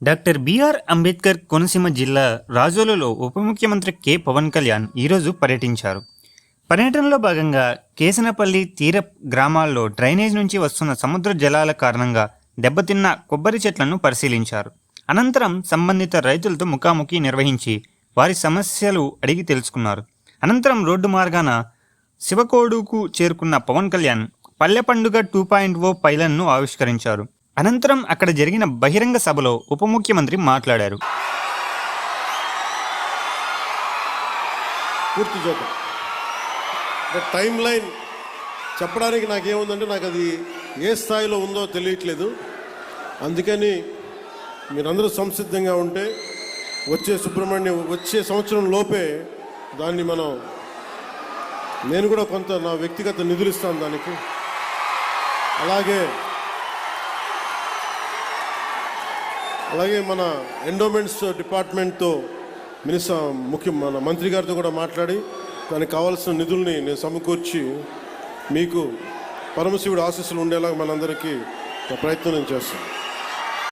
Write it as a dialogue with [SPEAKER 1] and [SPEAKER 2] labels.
[SPEAKER 1] Doctor BR Ambedkar Konaseema జిల్లా రాజోలులో ఉప ముఖ్యమంత్రి కె పవన్ కళ్యాణ్ ఈరోజు పర్యటించారు. పర్యటనలో భాగంగా కేసనపల్లి తీర గ్రామాల్లో డ్రైనేజ్ నుంచి వస్తున్న సముద్ర జలాల కారణంగా దెబ్బతిన్న కొబ్బరి చెట్లను పరిశీలించారు. అనంతరం సంబంధిత రైతులతో ముఖాముఖి నిర్వహించి వారి సమస్యలు అడిగి తెలుసుకున్నారు. అనంతరం రోడ్డు మార్గాన శివకోడుకు చేరుకున్న పవన్ కళ్యాణ్ పల్లె పండుగ 2.0 పైలన్ను ఆవిష్కరించారు. అనంతరం అక్కడ జరిగిన బహిరంగ సభలో ఉప ముఖ్యమంత్రి మాట్లాడారు.
[SPEAKER 2] పూర్తి చూద్దాం. టైం లైన్ చెప్పడానికి నాకేముందంటే నాకు అది ఏ స్థాయిలో ఉందో తెలియట్లేదు. అందుకని మీరందరూ సంసిద్ధంగా ఉంటే వచ్చే సంవత్సరం లోపే దాన్ని నేను కూడా కొంత నా వ్యక్తిగత నిధులు ఇస్తాను దానికి. అలాగే మన ఎండోమెంట్స్ డిపార్ట్మెంట్తో మన మంత్రి గారితో కూడా మాట్లాడి దానికి కావాల్సిన నిధుల్ని నేను సమకూర్చి మీకు పరమశివుడి ఆశీస్సులు ఉండేలాగా మనందరికీ ప్రయత్నం నేను చేస్తాను.